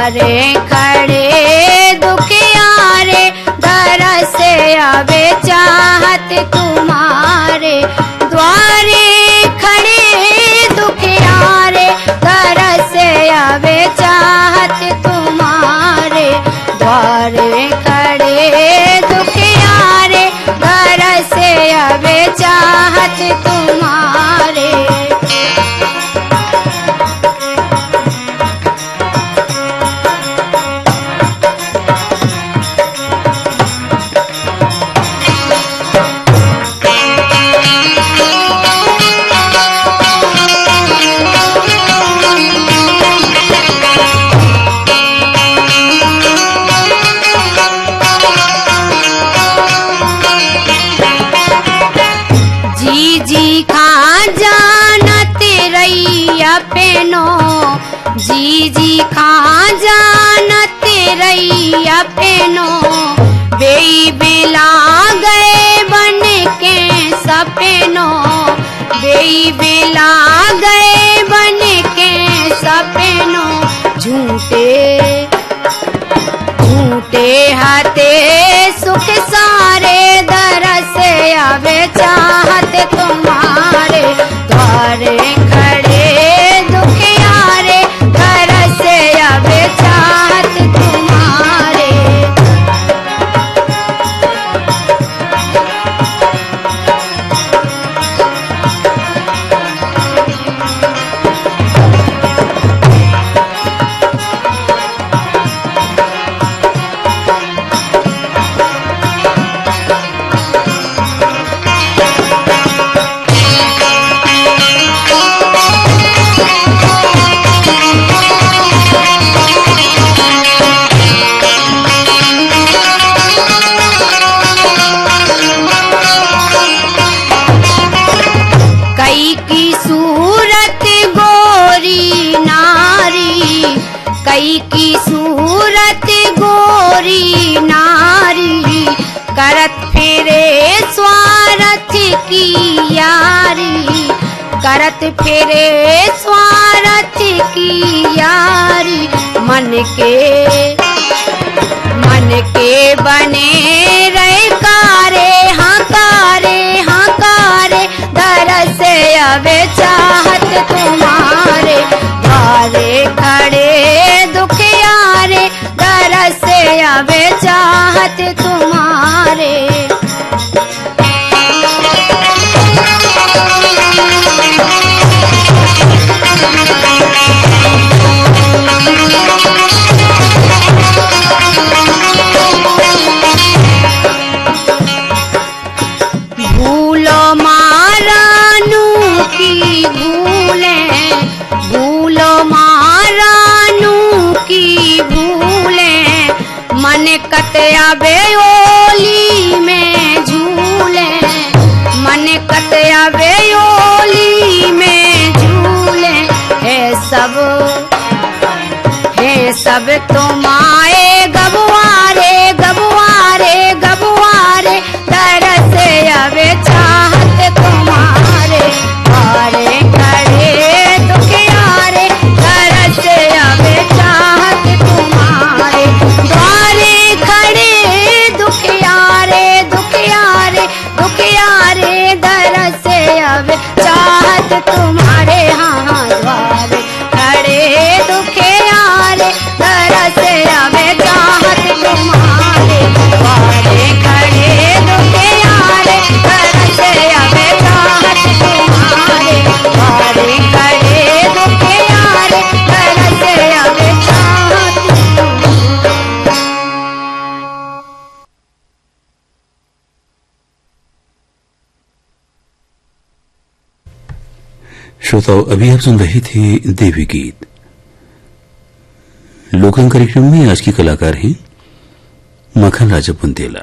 द्वारे खड़े दुखियारे, दर से आवे चाहत तुम्हारे। द्वारे खड़े दुखियारे, दर से आवे चाहत तुम्हारे। द्वारे खड़े दुखियारे, दर से आवे चाहत तुम्हारे। जी जी खां जानत रैया पेनो, बेई बिला गए बन के सपेनो। बेई बिला गए बन के सपेनो, झूठे झूठे हाथे सुख सारे, दर से आवे चाहत तुम्हारे। द्वारे खड़े दुखियारे, दर से आवे चाहत तुम्हारे। कई की सूरत गोरी नारी, करत फिरे स्वार्थ की यारी। करत फिरे स्वार्थ की यारी, मन के बने रहे कारे। हाँ कारे, दर से आवे चाहत तुम्हारे। द्वारे खड़े दुखियारे, दर से आवे चाहत तुम्हारे। भूलो मारानू की भूलें, भूलो मारानू की भूलें। मन कत आवे ओली में झूले, मन कत आवे ओली में झूले। है सब तुम्हारे गबुआरे, गबुआरे, गबुआरे, दर से आवे चाहत तुम्हारे। द्वारे खड़े दुखियारे, दर से आवे चाहत तुम्हारे। द्वारे खड़े दुखियारे, दुखियारे, दुखियारे, दर से आवे चाहत तुम्हारे। हाँ द्वारे खड़े दुखियारे, दर से आवे चाहत तुम्हारे। द्वारे खड़े दुखियारे, दर से आवे चाहत तुम्हारे। द्वारे खड़े दुखियारे, दर से आवे चाहत तुम्हारे। श्रोताओं, अभी आप सुन रहे थे देवी गीत। लोकन कार्यक्रम में आज की कलाकार हैं मखन राजा बुंदेला।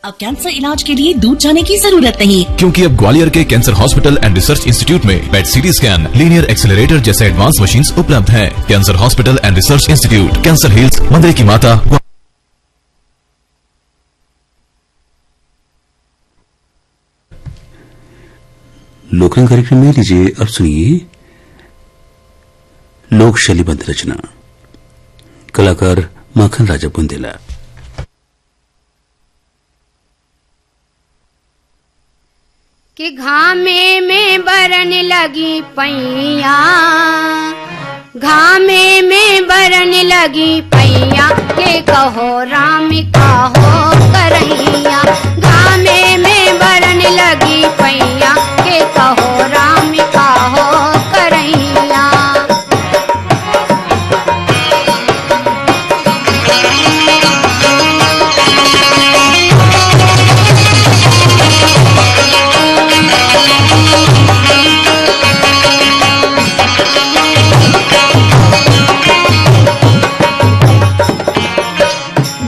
अब कैंसर इलाज के लिए दूर जाने की जरूरत नहीं, क्योंकि अब ग्वालियर के cancer hospital and research institute में पेट सीटी स्कैन, लीनियर एक्सेलरेटर जैसे एडवांस मशीन्स उपलब्ध हैं। Cancer hospital and research institute, cancer hills, मंदिर की माता। लोकन कार्यक्रम में लीजिए अब सुनिए लोक शैलीबद्ध रचना, कलाकार माखन राजा बुंदेला। कि घामे में बरन लगी पैया, घामे में बरन लगी पैया, के कहो राम काहो करैया। घामे में बरन लगी पैया, के कहो राम काहो करैया।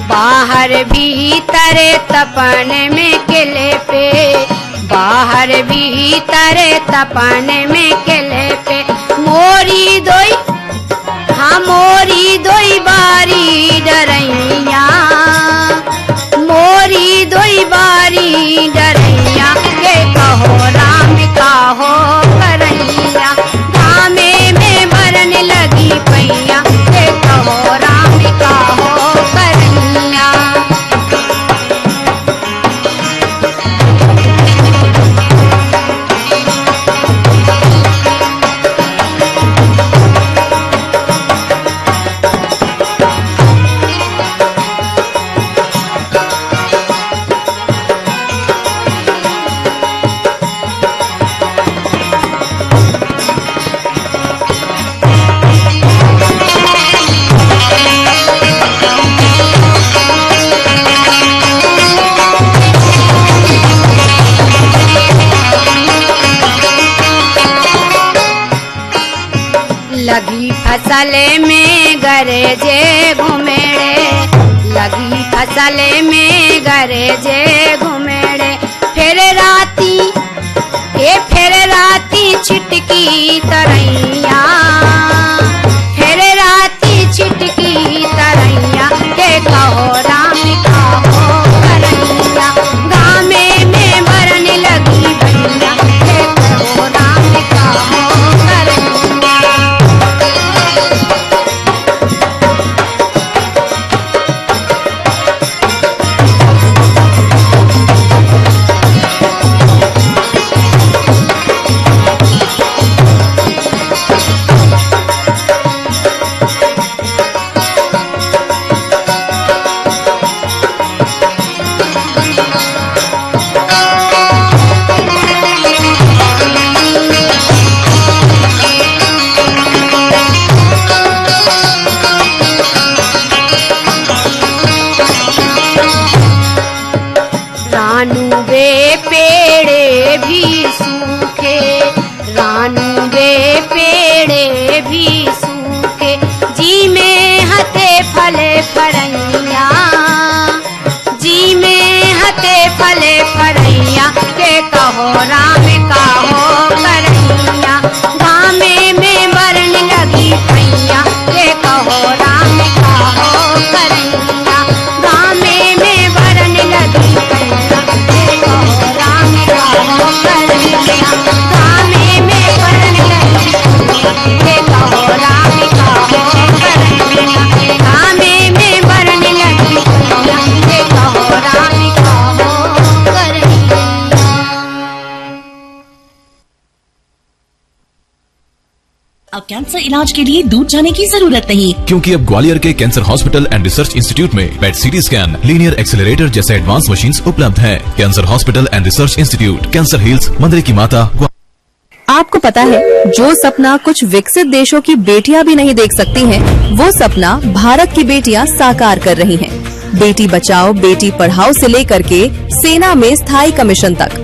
बाहर भीतर तपन में किले पे, बाहर भीतर तपन में किले पे, मोरी दोई हाँ मोरी दोई बारी डरैया, मोरी दोई बारी डरैया, के कहो राम काहो करैया। घामे में बरन लगी पैया, के कहो राम काहो करैया। लगी फसल में गरजे घुमेड़े, लगी फसल में गरजे घुमेड़े, फिर राती छिटकी तरैया, फिर राती छिटकी तरैया, के कहो राम काहो करैया। घामे में बरन लगी भैया, के कहो राम काहो करैया। रानू बे पेड़े भी सूखे, रानू बे पेड़े भी सूखे, जी में हते फले फरैया, जी में हते फले फरैया, के कहो राम काहो करैया। घामे में बरन लगी पैया, के कहो राम काहो करैया। घामे में बरन लगी पैया, के कहो राम काहो करैया। घामे में बरन लगी पैया, के कहो राम काहो करैया। घामे में बरन लगी पैया, के कहो राम काहो करैया। अब कैंसर इलाज के लिए दूर जाने की जरूरत नहीं, क्योंकि अब ग्वालियर के cancer hospital and research institute में पेट सीटी स्कैन, लीनियर एक्सेलरेटर जैसे एडवांस मशीन्स उपलब्ध हैं। Cancer hospital and research institute, cancer hills, मंदिर की माता। आपको पता है, जो सपना कुछ विकसित देशों की बेटियां भी नहीं देख सकती हैं, वो सपना भारत की बेटियां साकार कर रही हैं। बेटी बचाओ बेटी पढ़ाओ से लेकर के सेना में स्थायी कमीशन तक,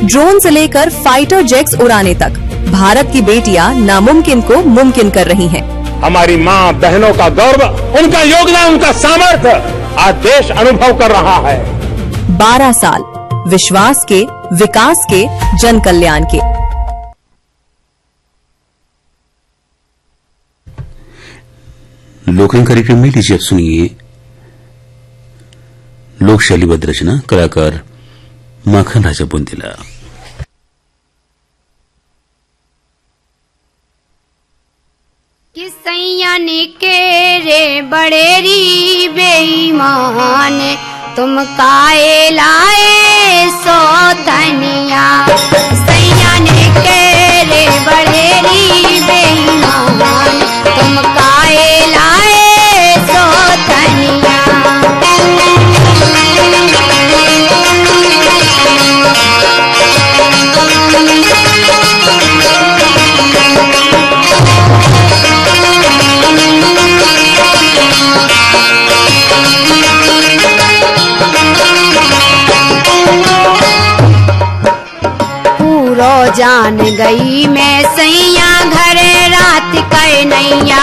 ड्रोन से लेकर फाइटर जेट्स उड़ाने तक, भारत की बेटियां नामुमकिन को मुमकिन कर रही हैं। हमारी माँ बहनों का गौरव, उनका योगदान, उनका सामर्थ्य आज देश अनुभव कर रहा है। 12 साल विश्वास के, विकास के, जन कल्याण के। लोकरंग कार्यक्रम में लीजिए अब सुनिए लोक शैलीबद्ध रचना, कलाकार माखन राजा बुंदेला। कि सैया के रे बड़ेरी बेईमान तुम काए लाए सो धनिया। सैया के रे बड़ेरी बेईमान तुम काए लाए सो धनिया। जान गई मैं सैया घर रात कै नैया।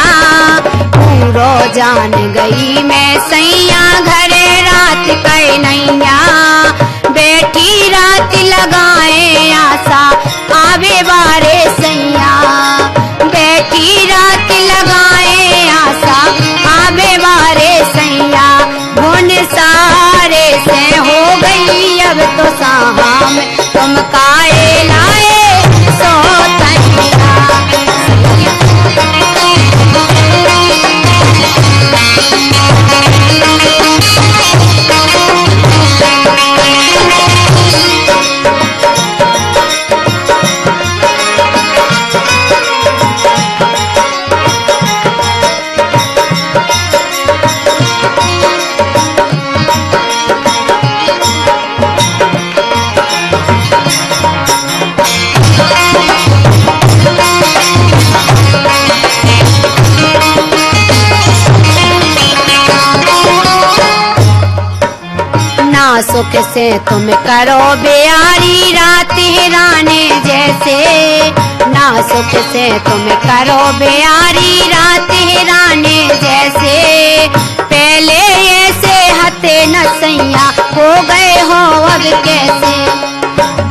पूरो जान गई मैं सैया घर रात कै नैया। बैठी रात लगाए आशा आवे बारे सैया। बैठी रात लगाए आशा आवे बारे सैया। भुन सारे से हो गई अब तो शाम तुम काए लाए सो धनिया। सुख से तुम करो बेयारी रात हिराने जैसे। ना सुख से तुम करो बेयारी रात हिराने जैसे। पहले ऐसे हते न सैया हो गए हो अब कैसे।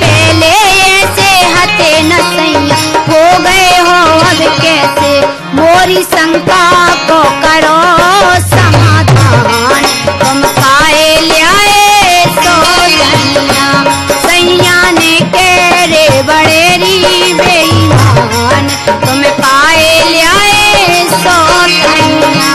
पहले ऐसे हते न सैया हो गए हो अब कैसे। मोरी शंका को करो समाधान तुम काए लियाए सो धनिया। सैया के रे बड़ेरी बेईमान तुम काए लियाए सो धनिया।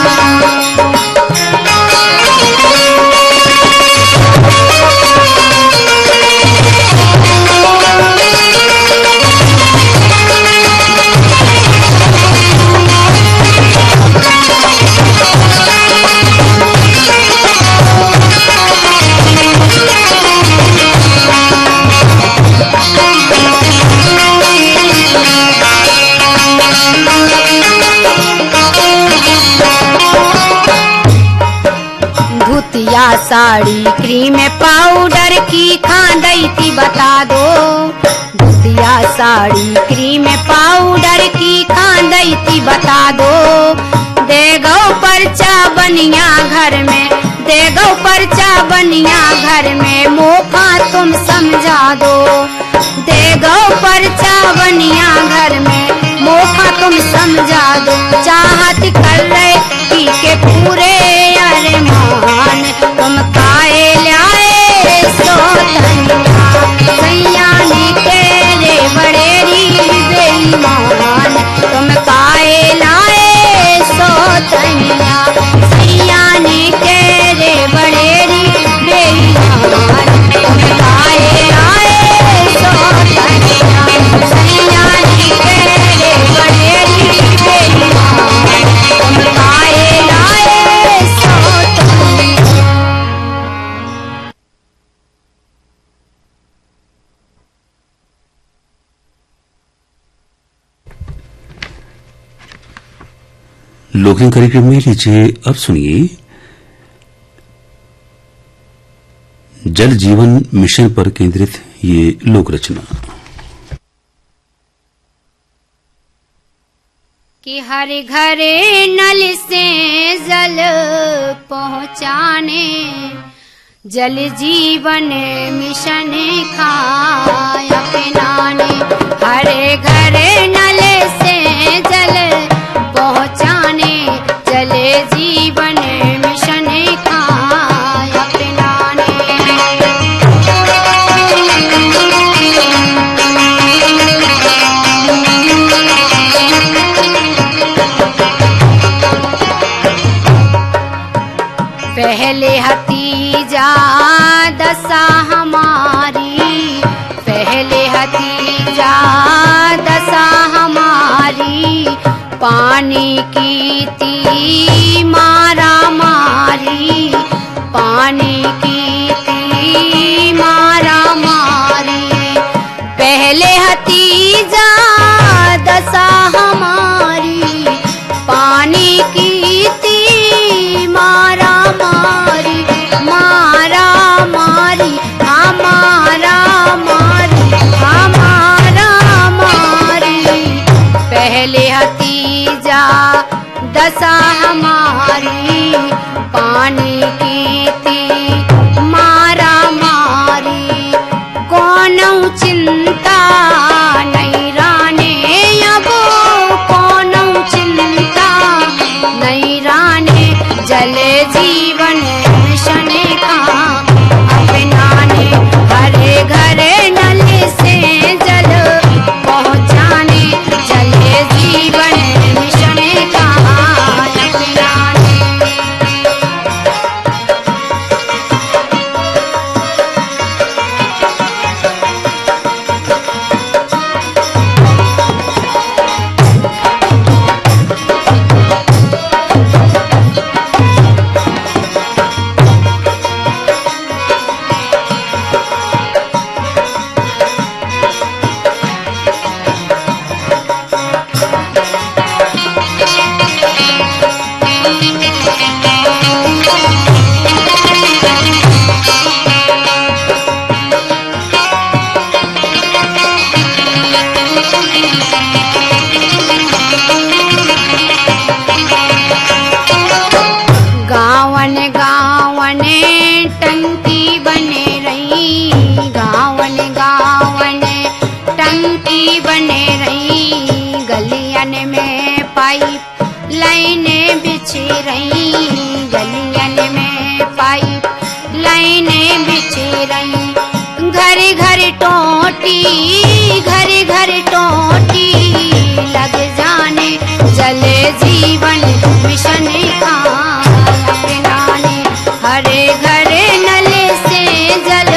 धुतिया साड़ी क्रीम पाउडर की खांडई थी बता दो। धुतिया साड़ी क्रीम पाउडर की खांडई थी बता दो। दे गो परचा बनिया घर में। दे गो परचा बनिया घर में मोखा तुम समझा दो। दे गो परचा बनिया घर में मोखा तुम समझा दो। चाहत कर रहे पी के पूरे अरमान तुम काए लाए सो धनिया। सैया के रे बड़ेरी बेईमान तुम काए लाए सो धनिया। सैया के रे बड़ेरी बेईमान तुम काए लाए सो धनिया। सैया के रे बड़ेरी बेईमान तुम काए लाए सो धनिया। लोकन कार्यक्रम में लीजिए अब सुनिए जल जीवन मिशन पर केंद्रित ये लोक रचना। कि हर घर नल से जल पहुँचाने जल जीवन मिशन खाया पिलाने। हर घर नल से जल पहुँचाने जल जीवन मिशन खाया पिलाने। पहले हतीजा दशा हमारी, पहले हतीजा दशा हमारी, पानी की थी मारा मारी, पानी की थी मारा मारी। पहले हतीजा दशा हमारी, पानी की थी मारा मारी, मारा मारी, हमारा मारी, हमारा मारी। पहले हतीजा दशा हमारी, पानी की थी मारा मारी। कौन चिंता नहीं राने अब, कौन चिंता नहीं राने, जले जीवन मिशन का अपनाने, घरे घरे नल से जल पहुँचाने, जले जीवन मिशन का अपनाने। गावन गावन टंकी बने रही, गावन गावन टंकी बने रही, गलियन में पाइप लाइनें बिछी रही, गलियन में पाइप लाइनें बिछी रही। घर घर टोटी, घर घर टोटी लग जाने, जले जीवन मिशन का अपनाने, हरे घरे नल से जल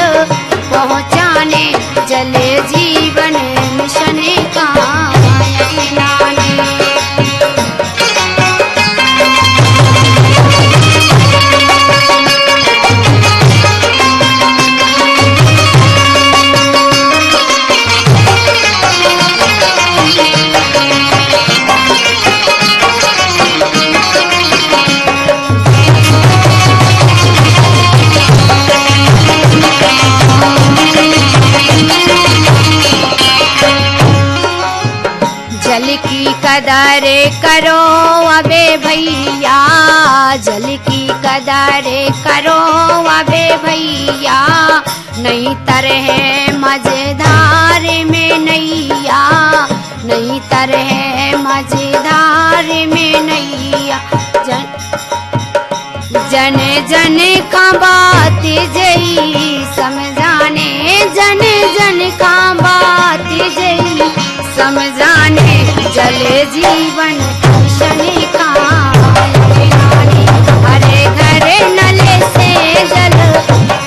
पहुँचाने, जले जीवन मिशन का अपनाने। जल की कदर करो अबे भैया, जल की कदर करो अबे भैया, नहीं तरह मझधार में नैया, नहीं तरह मझधार में नैया। जन जन का बात जई समझाने, जन जन का बात जई समझाने, जले जीवन मिशन का अपनाने, हरे घरे नल से जल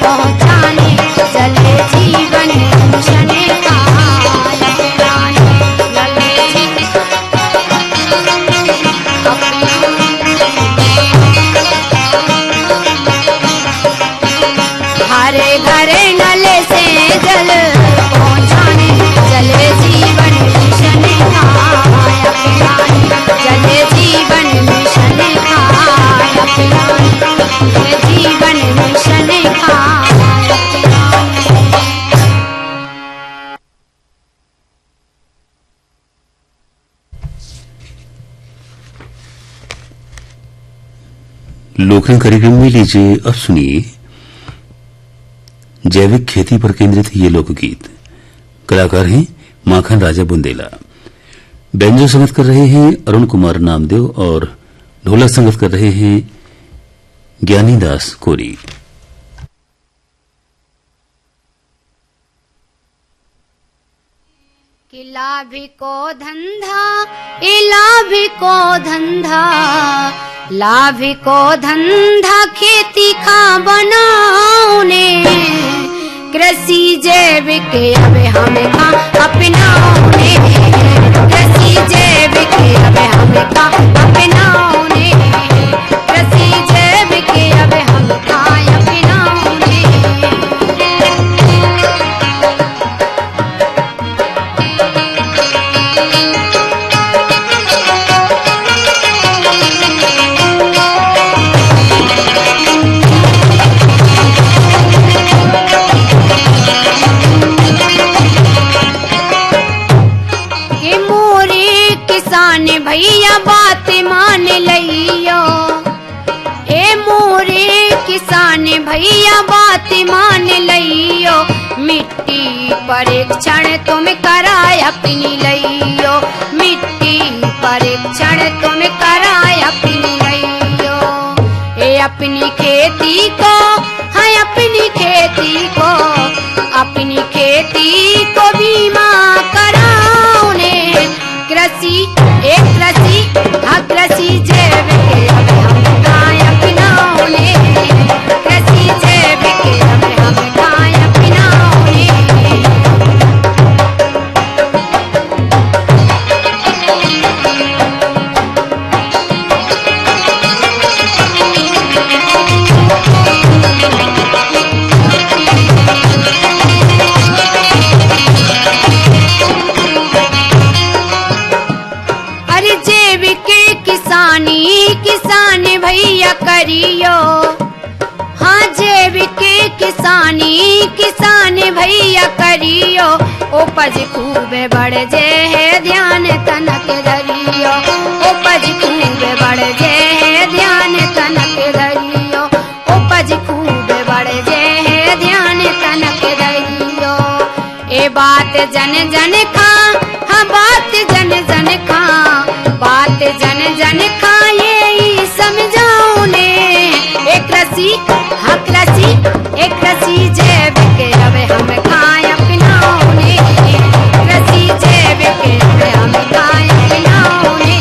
पहुँचाने, जले जीवन मिशन का अपनाने, जले हरे घरे नल से जल पहुँचाने, जले जीवन मिशन का अपनाने, जले जीवन मिशन का अपनाने, जले जीवन मिशन का अपनाने। लोकरंग कार्यक्रम में लीजिए अब सुनिए जैविक खेती पर केंद्रित ये लोकगीत। कलाकार हैं माखन राजा बुंदेला। बैंजो संगत कर रहे हैं अरुण कुमार नामदेव और ढोलक संगत कर रहे हैं ज्ञानी दास कोरी। किला भी को धंधा, इला भी को धंधा, लाभ को धंधा खेती का बनाओने, कृषि जैविक अब हमें का अपनाओने, कृषि जैविक अब हमें का अपनाओने, कृषि जैविक अब हम का अपनाओने। भैया बात मान लियो, ए मोरे किसान भैया बात मान लियो, मिट्टी परीक्षण तुम कराय अपनी लियो, मिट्टी परीक्षण तुम कराय अपनी लियो। ए अपनी खेती को, हाँ अपनी खेती को, अपनी खेती को बीमा कराओने, कृषि एक कृषि हाँ कृषि जैविक अब हम गाय अपनाओने, कृषि जैविक अब हम गाय अपनाओने। किसान भैया करियो, हाँ जैविक किसानी किसान भैया करियो, उपज खूब बढ़ जे है ध्यान तनक धरियो, उपज खूब बढ़ जे है ध्यान तनक धरियो, उपज खूब बढ़ जे है ध्यान तनक धरियो। ए बात जन जन खा, हाँ बात जन जन खा, बात जन जन खा ये समझाओ ने, एक कृषि हाँ कृषि एक कृषि जैविक अब हम खाए अपनाओ ने, कृषि जैविक अब हम खाए अपनाओ ने।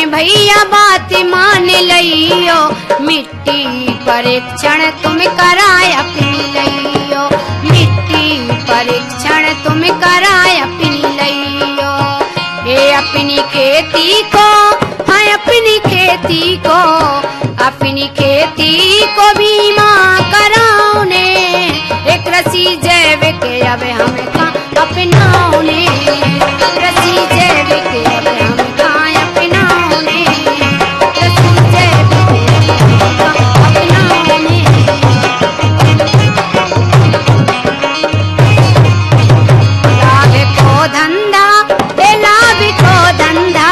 भैया बात मान लियो, मिट्टी परीक्षण तुम कराय अपनी लियो, मिट्टी परीक्षण तुम कराय अपनी लियो। ए अपनी खेती को, हाँ अपनी खेती को, अपनी खेती को बीमा कराओ ने, एक कृषि जैविक अब हम का अपनाओ ने, कृषि जैविक अब हम का अपनाओ ने, कृषि जैविक अब हम का अपनाओ ने। लाभ को धंधा, लाभ को धंधा,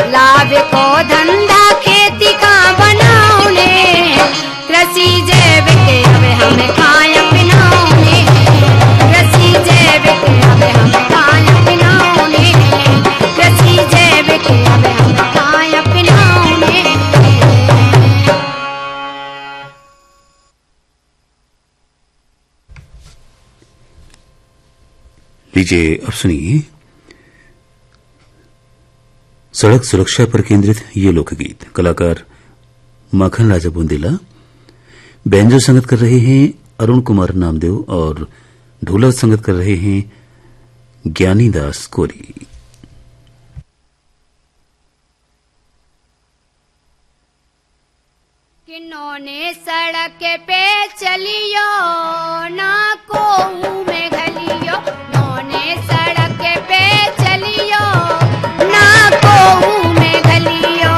लाभ को धंधा खेती का बनाओ ने, कृषि जैविक अब हम खाए अपनाओ ने, कृषि जैविक अब हम खाए अपनाओ ने, कृषि जैविक अब हम खाए अपनाओ ने। लीजिए अब सुनिए सड़क सुरक्षा पर केंद्रित ये लोकगीत। कलाकार माखन राजा बुंदेला, बैंजो संगत कर रहे हैं अरुण कुमार नामदेव और ढोलक संगत कर रहे हैं ज्ञानी दास कोरी। किन्होंने सड़क पे चलियो ना को में घलियो, नोने सड़क पे चलियो ना को में घलियो।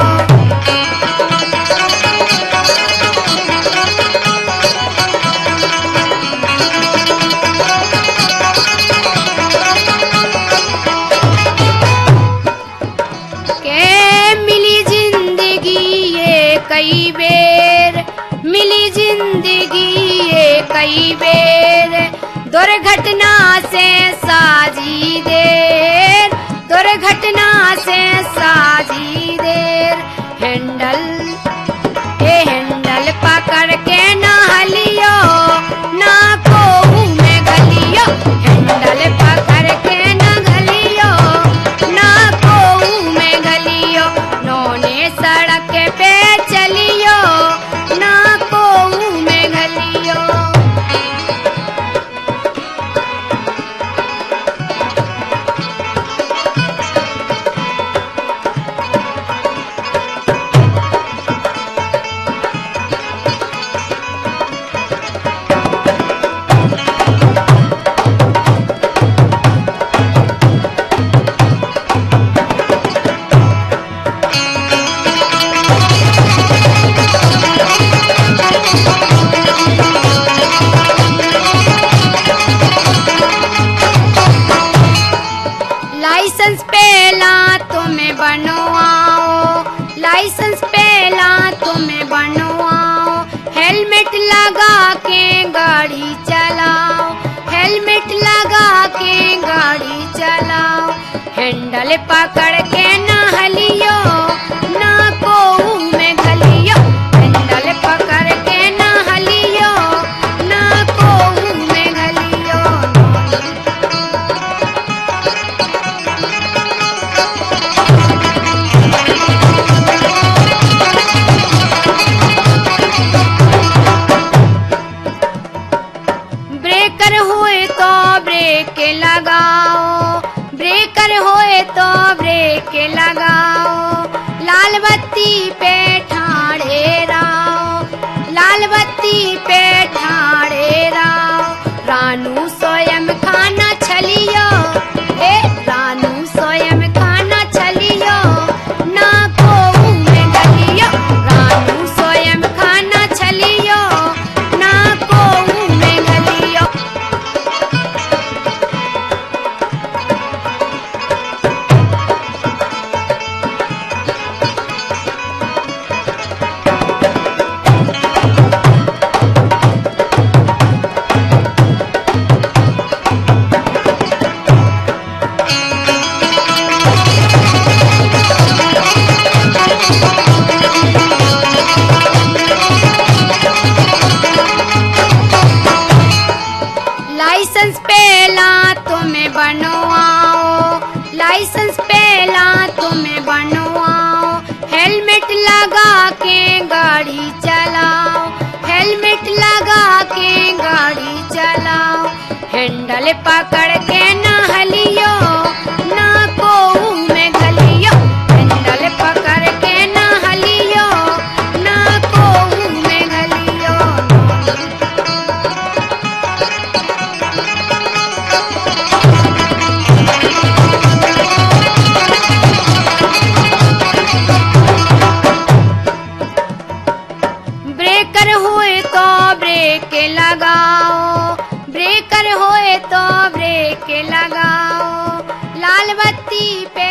कई बेर मिली जिंदगी ये कई बेर दुर्घटना से साजी देर, दुर्घटना से साजी देर। हैंडल पकड़ के ना हलियो ना कोहू में गलियो, हैंडल पकड़ के ना गलियो ना कोहू में गलियो, नौने सड़क पे चलियो ना कोहू में गलियो। लाइसेंस पहला तुम्हें बनवाओ, लाइसेंस पहला तुम्हें बनवाओ, हेलमेट लगा के गाड़ी चलाओ, हेलमेट लगा के गाड़ी चलाओ, हैंडल पकड़ के ना हलियो ना कोहू में गलियो, हैंडल पकड़ के ना हलियो ना कोहू में गलियो। ब्रेकर हुए तो ब्रेक लगाओ, ब्रेकर हुए तो ब्रेक लगाओ, लाल बत्ती पे ठाड़े रहो, लाल बत्ती पे ठाड़े रहो, रानू स्वयं खाना छलियो, रानू स्वयं खाना छलियो ना कोहू में गलियो, रानू स्वयं खाना छलियो ना कोहू में गलियो। लाइसेंस पहला तुम्हें बनवाओ, लाइसेंस पहला तुम्हें बनवाओ, हेलमेट लगा के गाड़ी चलाओ, हेलमेट लगा के गाड़ी चलाओ, हैंडल पकड़ के ना हलियो ना कोहू में गलियो, हैंडल पकड़ के ना हलियो ना कोहू में गलियो। ब्रेकर हुए तो ब्रेक लगाओ, ब्रेकर हुए तो ब्रेक लगाओ, लाल बत्ती पे